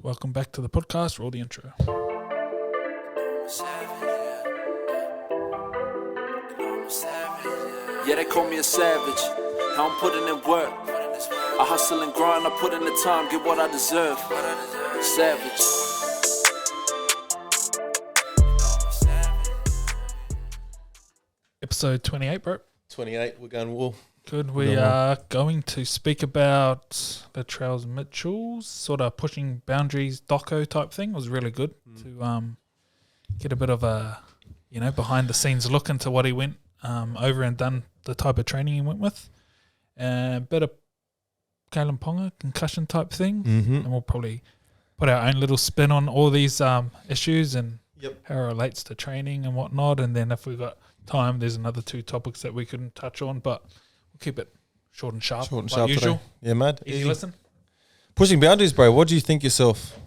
Welcome back to the podcast. Roll the intro. Yeah, they call me a savage. How I'm putting in work. I hustle and grind, I put in the time, get what I deserve. Savage. Episode 28, bro. 28, we're going wool. Good. We are going to speak about Latrell Mitchell's sort of pushing boundaries doco type thing. It was really good to get a bit of a, behind the scenes look into what he went over and done, the type of training he went with. A bit of Kalyn Ponga concussion type thing. And we'll probably put our own little spin on all these issues and how it relates to training and whatnot. And then if we've got time, there's another two topics that we couldn't touch on, but we'll keep it short and sharp. Short and sharp usual. today. Yeah, mad. Easy listen. Pushing boundaries, bro. What do you think yourself?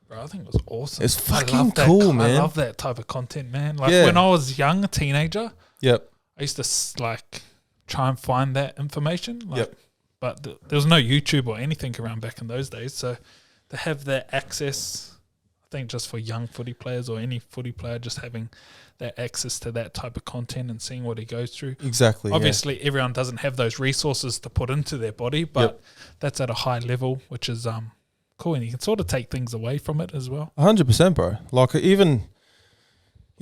Bro, I think it was awesome. It's fucking cool, man. I love that type of content, man. Like when I was young, a teenager, I used to try and find that information. But there was no YouTube or anything around back in those days. So to have that access, I think just for young footy players or any footy player, just having that access to that type of content and seeing what he goes through. Exactly. Obviously, everyone doesn't have those resources to put into their body, but that's at a high level, which is cool. And you can sort of take things away from it as well. 100%, bro. Like even,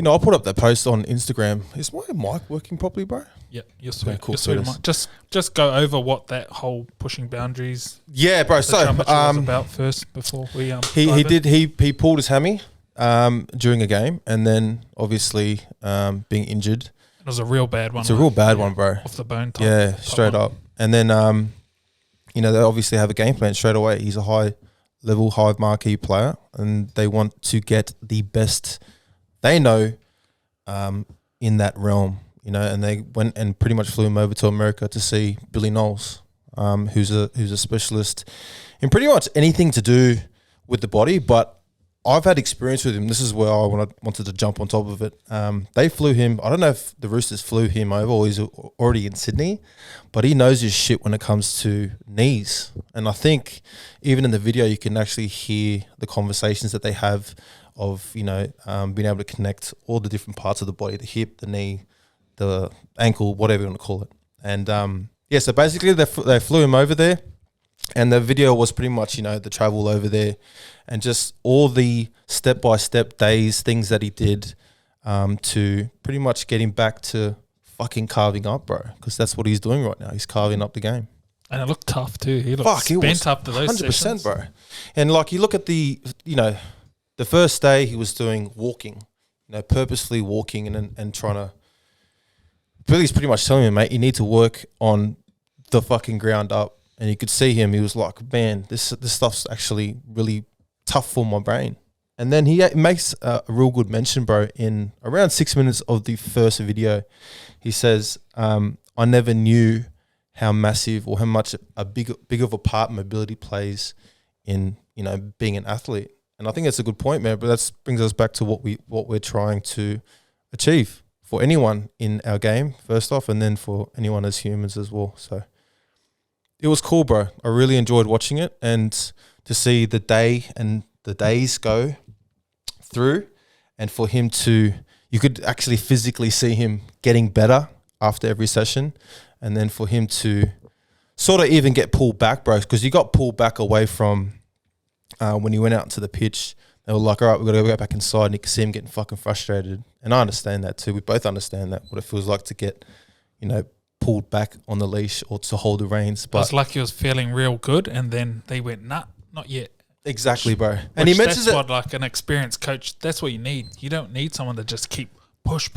I'll put up that post on Instagram. Is my mic working properly, bro? Yeah, you're sweet. Okay, cool. You're sweet. Just go over what that whole pushing boundaries. Yeah, bro. So was about first before we he pulled his hammy during a game, and then obviously being injured. It was a real bad one. It's a real bad one, bro. Off the bone. Straight up. And then they obviously have a game plan straight away. He's a high level, high marquee player, and they want to get the best they know in that realm. And they went and pretty much flew him over to America to see Billy Knowles, who's a specialist in pretty much anything to do with the body. But I've had experience with him. This is where I wanted to jump on top of it. They flew him. I don't know if the Roosters flew him over or he's already in Sydney, but he knows his shit when it comes to knees. And I think even in the video, you can actually hear the conversations that they have of, being able to connect all the different parts of the body, the hip, the knee, the ankle, whatever you want to call it. And so basically they flew him over there, and the video was pretty much, the travel over there and just all the step-by-step things that he did to pretty much get him back to fucking carving up, bro, because that's what he's doing right now. He's carving up the game. And it looked tough too. He looked spent after those 100%, sessions. Bro. And you look at the first day he was doing walking, purposefully walking and trying to. Billy's pretty much telling me, mate, you need to work on the fucking ground up. And you could see him. He was like, man, this stuff's actually really tough for my brain. And then he makes a real good mention, bro, in around 6 minutes of the first video. He says, I never knew how massive or how much a big of a part mobility plays in, being an athlete. And I think that's a good point, man. But that brings us back to what we're trying to achieve for anyone in our game, first off, and then for anyone as humans as well. So it was cool, bro. I really enjoyed watching it, and to see the day and the days go through, and for him to, you could actually physically see him getting better after every session, and then for him to sort of even get pulled back, bro, because he got pulled back away from when he went out to the pitch. They were like, all right, we've got to go back inside, and you can see him getting fucking frustrated. And I understand that too. We both understand that, what it feels like to get, pulled back on the leash or to hold the reins. But it's like he was feeling real good, and then they went, nah, not yet. Exactly, bro. And he mentions that's what, like an experienced coach, that's what you need. You don't need someone to just keep push.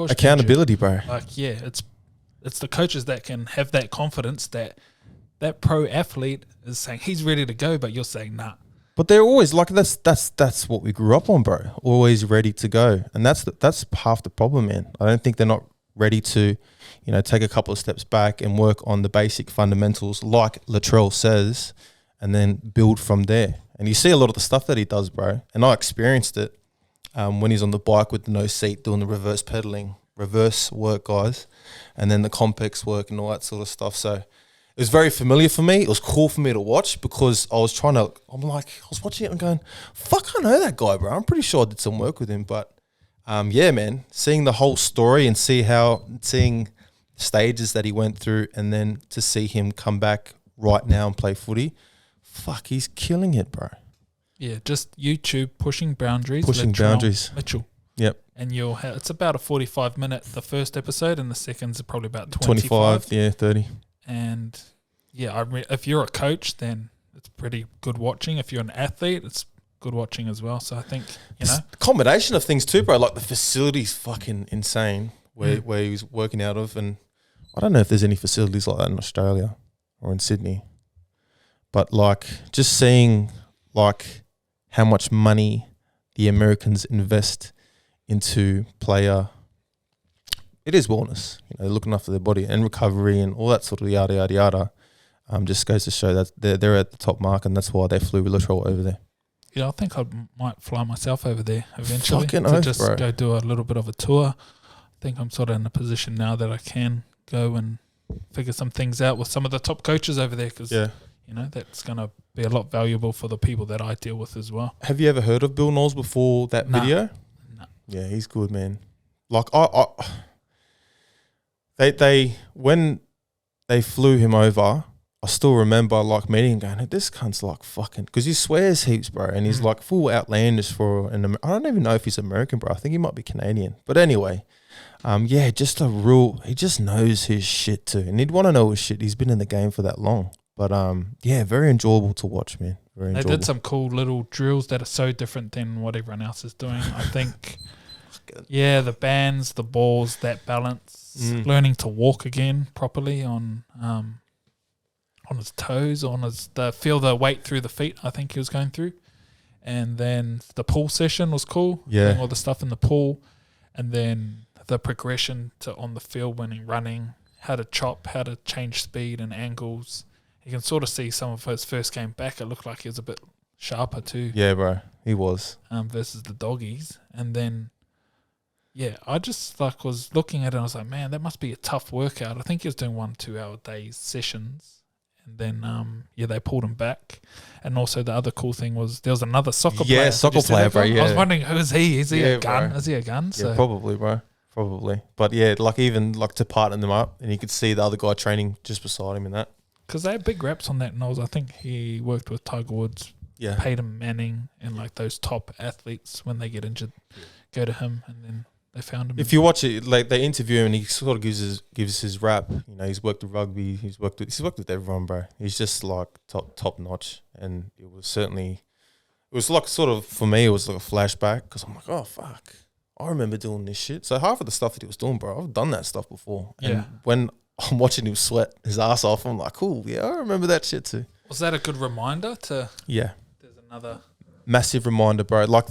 Accountability, bro. It's the coaches that can have that confidence that pro athlete is saying he's ready to go, but you're saying nah. But they're always like, that's what we grew up on, bro. Always ready to go, and that's half the problem, man. I don't think they're not ready to, take a couple of steps back and work on the basic fundamentals, like Latrell says, and then build from there. And you see a lot of the stuff that he does, bro. And I experienced it when he's on the bike with the no seat, doing the reverse pedaling, reverse work, guys, and then the complex work and all that sort of stuff. So it was very familiar for me. It was cool for me to watch because I was watching it and going, fuck, I know that guy, bro. I'm pretty sure I did some work with him. But yeah, man, seeing the whole story and seeing stages that he went through, and then to see him come back right now and play footy, fuck, he's killing it, bro. Yeah, just YouTube pushing boundaries. Mitchell. Yep. And it's about a 45-minute, the first episode, and the second's are probably about 25. 30. And yeah, if you're a coach, then it's pretty good watching. If you're an athlete, it's good watching as well. So I think, It's a combination of things too, bro. Like the facility's fucking insane where he was working out of. And I don't know if there's any facilities like that in Australia or in Sydney. But like just seeing like how much money the Americans invest into player, it is wellness, looking after their body and recovery and all that sort of yada yada yada. Just goes to show that they're at the top mark, and that's why they flew Latrell over there. Yeah, I think I might fly myself over there eventually bro. Go do a little bit of a tour. I think I'm sort of in a position now that I can go and figure some things out with some of the top coaches over there, because that's going to be a lot valuable for the people that I deal with as well. Have you ever heard of Bill Knowles before that video? No. Yeah, he's good, man. Like they when they flew him over, I still remember like meeting him going, hey, this cunt's like fucking, because he swears heaps, bro, and he's like full outlandish for an. I don't even know if he's American, bro. I think he might be Canadian, but anyway, just he just knows his shit too, and he'd want to know his shit. He's been in the game for that long. But very enjoyable to watch, man. Very enjoyable. They did some cool little drills that are so different than what everyone else is doing. I think, the bands, the balls, that balance, learning to walk again properly on his toes, feel the weight through the feet. I think he was going through, and then the pool session was cool. Yeah, doing all the stuff in the pool, and then the progression to on the field when he's running, how to chop, how to change speed and angles. You can sort of see some of his first game back. It looked like he was a bit sharper too. Yeah, bro, he was. Versus the doggies. And then, I just was looking at it and I was like, man, that must be a tough workout. I think he was doing 1-2 hour days sessions. And then, they pulled him back. And also the other cool thing was there was another soccer player. Yeah, soccer player, bro. Yeah. I was wondering, who is he? Is he a gun? Bro. Is he a gun? Yeah, probably, bro. Probably. But even to partner them up, and you could see the other guy training just beside him in that. Because they had big reps on that Knowles. I think he worked with Tiger Woods, Peyton Manning, and like those top athletes when they get injured, go to him, and then they found him. If you watch it, like they interview him, and he sort of gives his rap. He's worked with rugby, he's worked with everyone, bro. He's just like top notch, and it was like sort of for me, it was like a flashback because I'm like, oh fuck, I remember doing this shit. So half of the stuff that he was doing, bro, I've done that stuff before. And when I'm watching him sweat his ass off, I'm like, cool, yeah, I remember that shit too. Was that a good reminder to... Yeah. There's another... Massive reminder, bro. Like,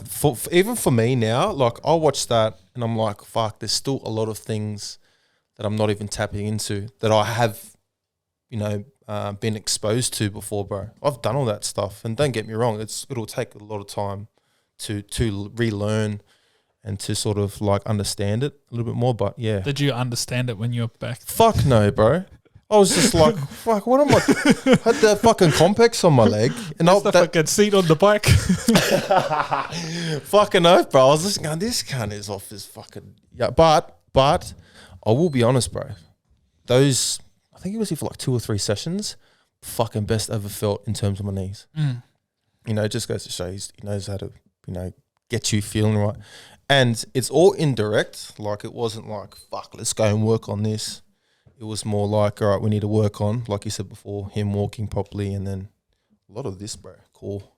even for me now, like, I'll watch that and I'm like, fuck, there's still a lot of things that I'm not even tapping into that I have, been exposed to before, bro. I've done all that stuff. And don't get me wrong, it'll take a lot of time to relearn and to sort of like understand it a little bit more, but yeah. Did you understand it when you were back? Fuck no, bro. I was just like, fuck, what am I? I had that fucking complex on my leg. And the fucking seat on the bike. Fucking oath, bro. I was listening, going, this cunt is off his fucking... Yeah, but I will be honest, bro. Those, I think he was here for like 2 or 3 sessions, fucking best ever felt in terms of my knees. It just goes to show he knows how to, get you feeling right. And it's all indirect. Like, it wasn't like, fuck, let's go and work on this. It was more like, all right, we need to work on, like you said before, him walking properly, and then a lot of this, bro. Cool.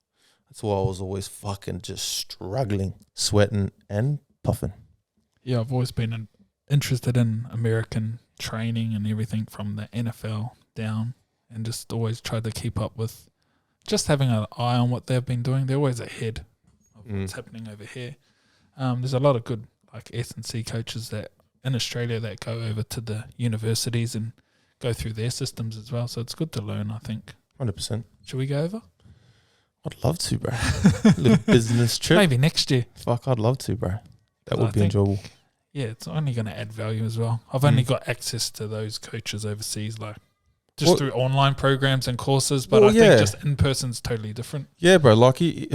That's why I was always fucking just struggling, sweating and puffing. Yeah, I've always been interested in American training and everything from the NFL down, and just always tried to keep up with just having an eye on what they've been doing. They're always ahead of what's happening over here. There's a lot of good like S&C coaches that in Australia that go over to the universities and go through their systems as well. So it's good to learn, I think. 100%. Should we go over? I'd love to, bro. A little business trip. Maybe next year. Fuck, I'd love to, bro. That would be enjoyable. Yeah, it's only going to add value as well. I've only got access to those coaches overseas, like just through online programs and courses. But I think just in person's totally different. Yeah, bro. Like you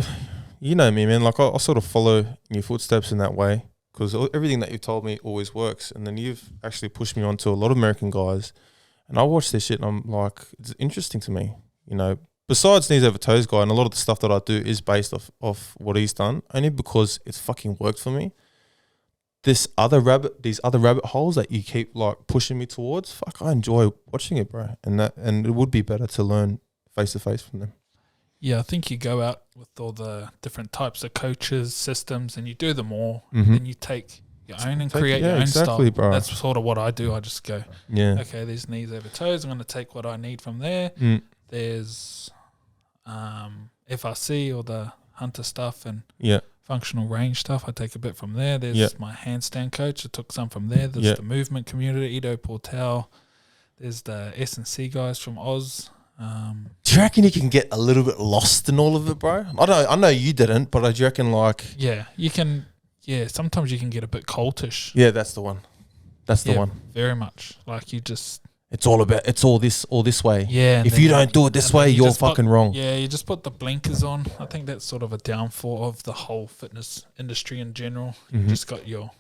know me, man. Like I sort of follow in your footsteps in that way because everything that you've told me always works. And then you've actually pushed me onto a lot of American guys, and I watch this shit and I'm like, it's interesting to me, you know. Besides Knees Over Toes guy, and a lot of the stuff that I do is based off what he's done, only because it's fucking worked for me. These other rabbit holes that you keep like pushing me towards, fuck, I enjoy watching it, bro. And it would be better to learn face to face from them. Yeah, I think you go out with all the different types of coaches, systems, and you do them all. And then you take your own and create your own style. Bro. That's sort of what I do. I just go, okay, there's Knees Over Toes. I'm going to take what I need from there. There's FRC or the Hunter stuff and functional range stuff. I take a bit from there. There's my handstand coach. I took some from there. There's the movement community, Ido Portal. There's the S&C guys from Oz. Do you reckon you can get a little bit lost in all of it, bro? I know you didn't, but do you reckon like... Yeah, you can... Yeah, sometimes you can get a bit cultish. Yeah, that's the one. That's the one. Very much. Like you just... It's all this way. Yeah. If you don't do it this way, you're fucking wrong. Yeah, you just put the blinkers on. I think that's sort of a downfall of the whole fitness industry in general. You just got your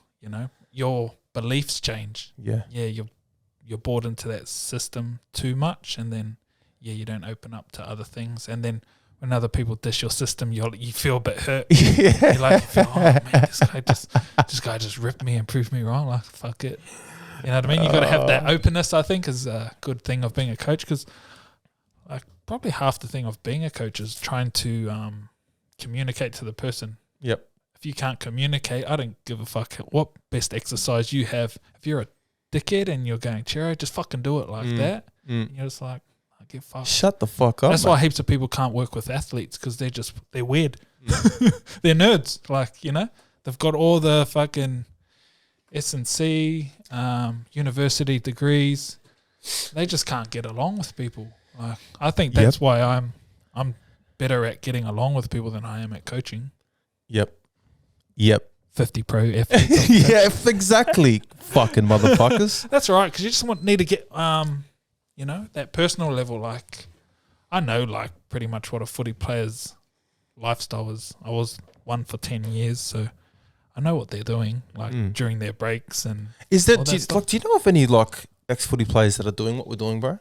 beliefs change. Yeah. Yeah, you're bought into that system too much, and then you don't open up to other things. And then when other people dish your system, you feel a bit hurt. You're like, oh man, this guy just ripped me and proved me wrong. Like, fuck it. You know what I mean? You got to have that openness, I think, is a good thing of being a coach, because like probably half the thing of being a coach is trying to communicate to the person. Yep. If you can't communicate, I don't give a fuck what best exercise you have. If you're a dickhead and you're going, Chero, just fucking do it like that. And you're just like, I give a fuck. Shut the fuck up. That's why heaps of people can't work with athletes, because they're weird. They're nerds. Like, you know, they've got all the fucking S&C, university degrees. They just can't get along with people. Like, I think that's why I'm better at getting along with people than I am at coaching. Yep. 50 pro athletes. Yeah, exactly. Fucking motherfuckers. That's right, because you just need to get that personal level. Like, I know like pretty much what a footy player's lifestyle is. I was one for 10 years, so I know what they're doing, like during their breaks and. Is that do you know of any like ex-footy players that are doing what we're doing, bro?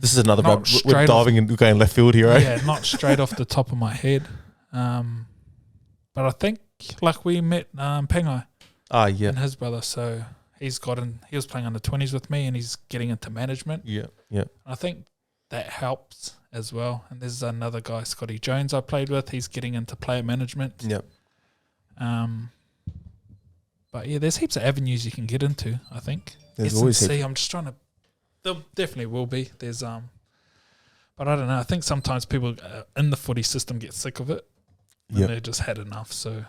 This is another. We're diving and going left field here, right? Yeah, not straight off the top of my head, but I think like we met Pengai. And his brother. So he was playing under 20s with me, and he's getting into management. Yeah. I think that helps as well. And there's another guy, Scotty Jones, I played with. He's getting into player management. Yep. But yeah, there's heaps of avenues you can get into, I think. There's always heaps. I'm just trying to. There definitely will be. There's but I don't know. I think sometimes people in the footy system get sick of it. And they just had enough, so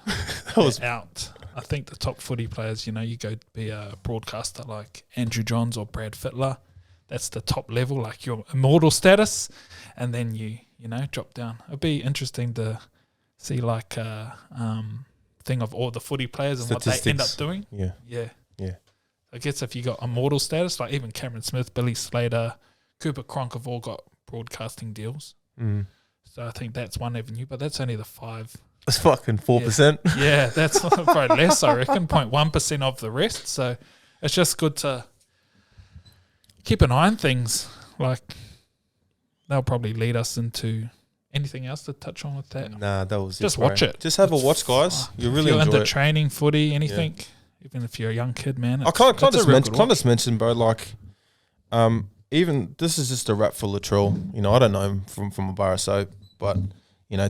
they're out. I think the top footy players, you go be a broadcaster like Andrew Johns or Brad Fittler. That's the top level, like your immortal status, and then you drop down. It'd be interesting to see like a thing of all the footy players and what they end up doing. Yeah. I guess if you got immortal status, like even Cameron Smith, Billy Slater, Cooper Cronk have all got broadcasting deals. So I think that's one avenue, but that's only the 5. It's fucking 4%. Yeah, that's probably less, I reckon, 0.1% of the rest. So it's just good to keep an eye on things. Like, they'll probably lead us into anything else to touch on with that. Nah, that was just watch it. Just have a watch, guys. You really enjoy it. If you're into training, footy, anything, even if you're a young kid, man. I can't just mention, bro, like, even this is just a wrap for Latrell. I don't know him from a bar or so, but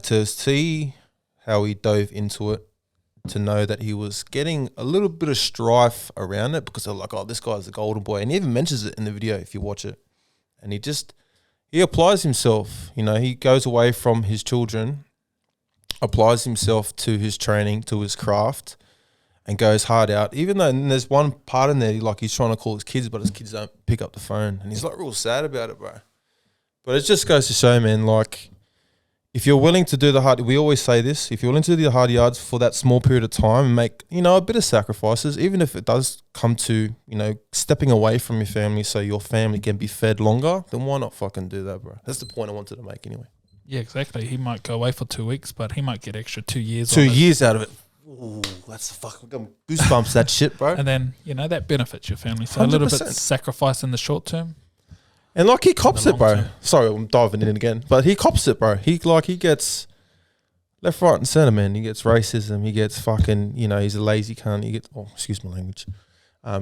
to see how he dove into it, to know that he was getting a little bit of strife around it because they're like, oh, this guy's the golden boy, and he even mentions it in the video if you watch it, and he applies himself. He goes away from his children, applies himself to his training, to his craft, and goes hard out, even though there's one part in there like he's trying to call his kids, but his kids don't pick up the phone, and he's like real sad about it, bro. But it just goes to show, man, like if you're willing to do the hard, we always say this, if you're willing to do the hard yards for that small period of time and make, a bit of sacrifices, even if it does come to, stepping away from your family so your family can be fed longer, then why not fucking do that, bro? That's the point I wanted to make anyway. Yeah, exactly. He might go away for 2 weeks, but he might get extra 2 years. 2 years out of it. Ooh, that's the fucking goosebumps, that shit, bro. And then, that benefits your family. So 100%. A little bit sacrifice in the short term. And he cops it, bro. Sorry, I'm diving in again. But he cops it, bro. He gets left, right and centre, man. He gets racism. He gets fucking, he's a lazy cunt. He gets, excuse my language.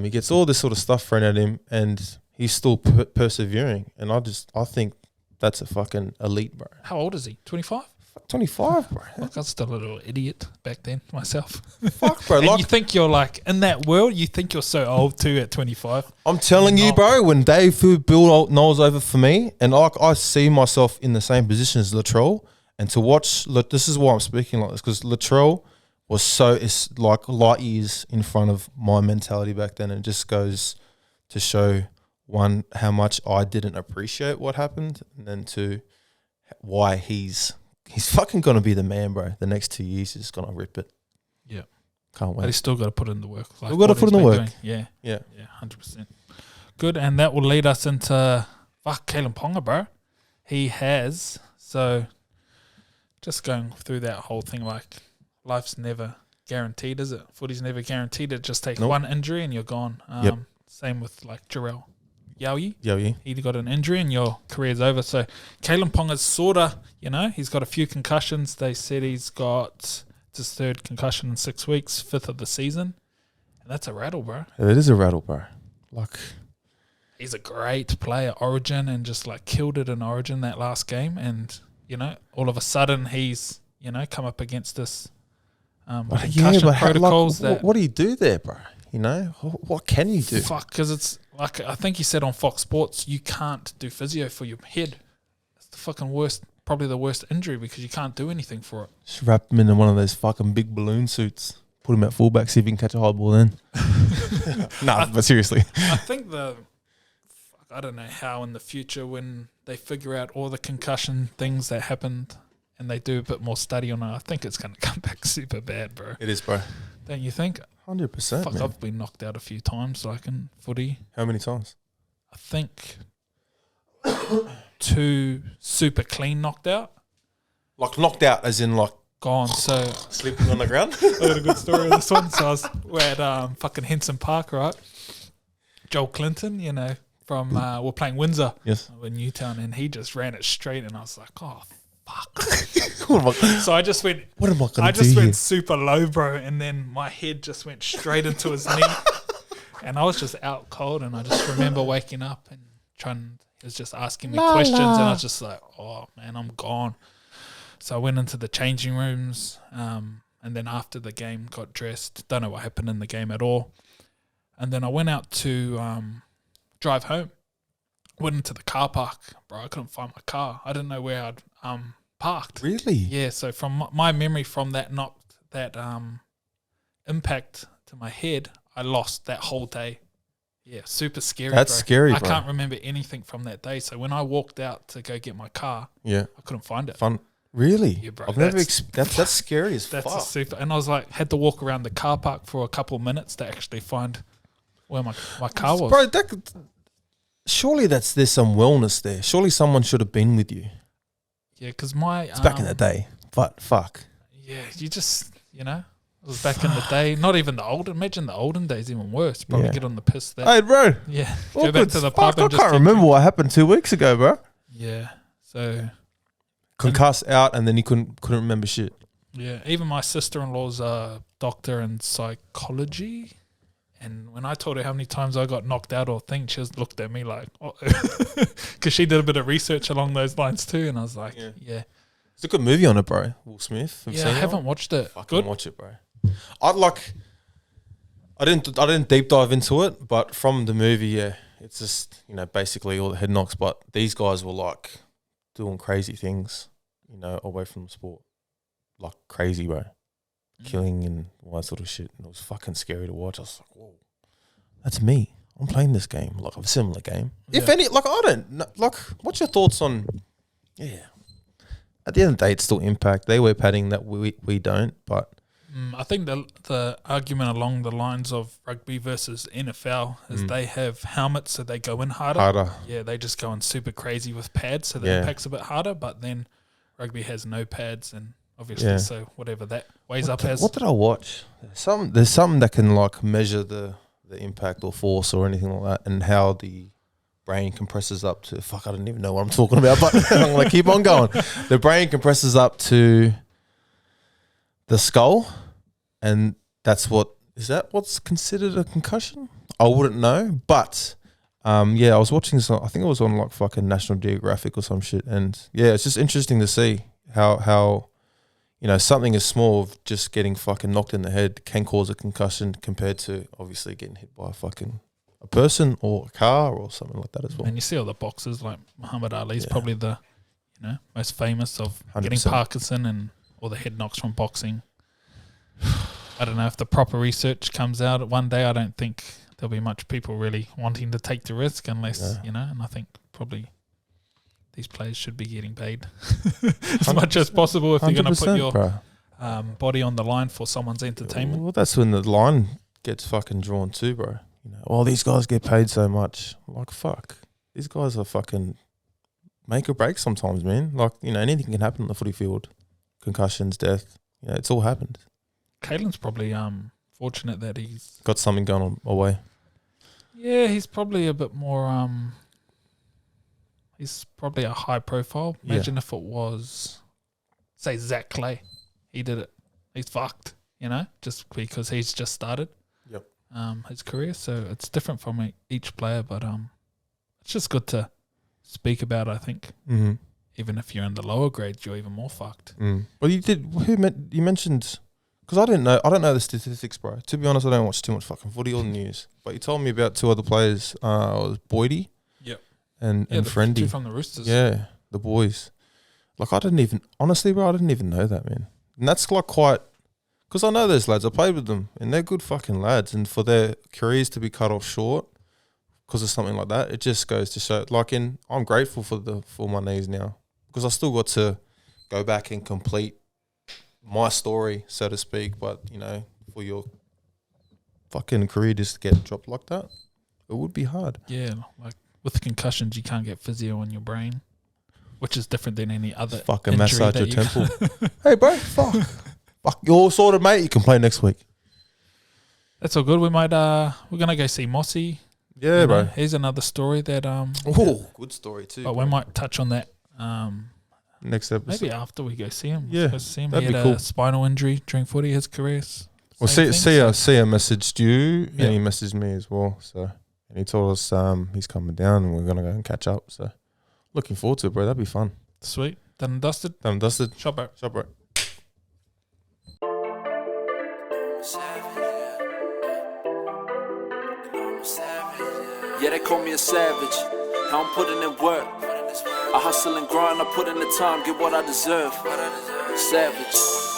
He gets all this sort of stuff thrown at him and he's still persevering. And I think that's a fucking elite, bro. How old is he? 25? 25, bro. I was still a little idiot back then myself. Fuck, bro. And you think you're in that world, you think you're so old too at 25. I'm telling you, bro, when Dave built Knowles over for me, and I see myself in the same position as Latrell, and to watch, this is why I'm speaking like this, because Latrell was it's like light years in front of my mentality back then, and it just goes to show, one, how much I didn't appreciate what happened, and then two, why he's fucking going to be the man, bro. The next 2 years he's going to rip it. Yeah. Can't wait. But he's still got to put in the work. We've got to put in the work. Doing. Yeah. Yeah. Yeah, 100%. Good. And that will lead us into, Kalyn Ponga, bro. He has. So just going through that whole thing, life's never guaranteed, is it? Footy's never guaranteed. It just takes one injury and you're gone. Same with Jarrell Yowie. He got an injury and your career's over. So Kalyn Ponga's sort of, he's got a few concussions. They said he's got his third concussion in 6 weeks, fifth of the season. And that's a rattle, bro. It is a rattle, bro. He's a great player, Origin, and just killed it in Origin that last game. And, all of a sudden he's, come up against this concussion protocols. What do you do there, bro? What can you do? Fuck, because it's I think he said on Fox Sports, you can't do physio for your head. It's the fucking worst, probably the worst injury because you can't do anything for it. Just wrap him in one of those fucking big balloon suits. Put him at fullback, see if he can catch a high ball then. But seriously. I think I don't know how in the future when they figure out all the concussion things that happened and they do a bit more study on it, I think it's going to come back super bad, bro. It is, bro. Don't you think? 100%, Fuck, man. I've been knocked out a few times, in footy. How many times? I think 2 super clean knocked out. Knocked out as in Gone, so... Sleeping on the ground? I got a good story on this one. So we're at fucking Henson Park, right? Joel Clinton, from... we're playing Windsor. Yes. In Newtown, and he just ran it straight, and I was like, oh, fuck. So I just went... What am I going to do I just here? went super low, bro, and then my head just went straight into his knee. And I was just out cold, and I just remember waking up and he was just asking me questions, and I was just like, oh, man, I'm gone. So I went into the changing rooms, and then after the game, got dressed. Don't know what happened in the game at all. And then I went out to drive home. Went into the car park, bro. I couldn't find my car. I didn't know where I'd parked. Really? Yeah. So from my memory from that impact to my head, I lost that whole day. Yeah, super scary. That's scary, I bro. can't remember anything from that day. So when I walked out to go get my car, I couldn't find it. Really? Yeah, bro. I've never that's scary as fuck. That's super. And I was had to walk around the car park for a couple of minutes to actually find where my car was. Bro, surely there's some wellness there. Surely someone should have been with you. Yeah, because it's back in the day. But fuck. Yeah, you just, it was back in the day. Not even imagine the olden days, even worse. Probably get on the piss there. Hey, bro. Yeah. Go back to the pub I can't remember what happened 2 weeks ago, bro. Yeah. So. Concussed out and then he couldn't remember shit. Yeah. Even my sister-in-law's a doctor in psychology. And when I told her how many times I got knocked out or things, she just looked at me like, because she did a bit of research along those lines too. And I was like, yeah. It's a good movie on it, bro. Will Smith. I haven't watched it. Fucking watch it, bro. I didn't deep dive into it, but from the movie, it's just, basically all the head knocks. But these guys were doing crazy things, away from the sport. Crazy, bro. Killing and all that sort of shit. And it was fucking scary to watch. I was like, whoa, that's me. I'm playing this game, a similar game. Yeah. If any, I don't, what's your thoughts on, at the end of the day, it's still impact. They wear padding that we don't, but I think the argument along the lines of rugby versus NFL is they have helmets so they go in harder. Yeah, they just go in super crazy with pads, so the impact's a bit harder. But then rugby has no pads, and obviously, so whatever that weighs up as. What did I watch? There's something that can like measure the impact or force or anything like that, and how the brain compresses up to I don't even know what I'm talking about, but I'm gonna keep on going. The brain compresses up to the skull, and that's what's considered a concussion? I wouldn't know, but I was watching this. I think it was on like fucking National Geographic or some shit, and it's just interesting to see how something as small of just getting fucking knocked in the head can cause a concussion compared to obviously getting hit by a person or a car or something like that as well. And you see all the boxers like Muhammad Ali's probably the most famous of 100%. Getting Parkinson and all the head knocks from boxing. I don't know if the proper research comes out one day. I don't think there'll be much people really wanting to take the risk unless, and I think probably these players should be getting paid as much as possible if you're going to put your body on the line for someone's entertainment. Well, that's when the line gets fucking drawn too, bro. These guys get paid so much. Like, fuck. These guys are fucking make or break sometimes, man. Like, anything can happen on the footy field. Concussions, death. It's all happened. Kalyn's probably fortunate that he's got something going on away. Yeah, he's probably a bit more he's probably a high profile. Imagine if it was, say, Zach Clay. He did it. He's fucked, just because he's just started his career. So it's different from each player, but it's just good to speak about, I think. Mm-hmm. Even if you're in the lower grades, you're even more fucked. Well, you mentioned, because I don't know the statistics, bro. To be honest, I don't watch too much fucking footy or the news. But you told me about two other players. It was Boydie. Yep. And Friendy. Two from the Roosters. Yeah, the boys. Like, honestly, bro, I didn't even know that, man. And that's like quite, because I know those lads. I played with them, and they're good fucking lads. And for their careers to be cut off short because of something like that, it just goes to show. Like, I'm grateful for my knees now, because I still got to go back and complete my story, so to speak. But, for your fucking career just to get dropped like that, it would be hard. Yeah, like with concussions, you can't get physio on your brain, which is different than any other fucking massage your temple. Hey, bro, fuck. Fuck, you're all sorted, mate. You can play next week. That's all good. We might, we're going to go see Mossy. Yeah, bro. Here's another story that, good story too. But we might touch on that, next episode. maybe after we go see him. Yeah, see him. that'd He be had cool. a spinal injury during footy, his career. Well, Sia messaged you, and he messaged me as well. So, and he told us he's coming down, and we're gonna go and catch up. So, looking forward to it, bro. That'd be fun. Sweet. Done and dusted. Shop, bro. Yeah, they call me a savage. How I'm putting in work. I hustle and grind, I put in the time, get what I deserve. Savage.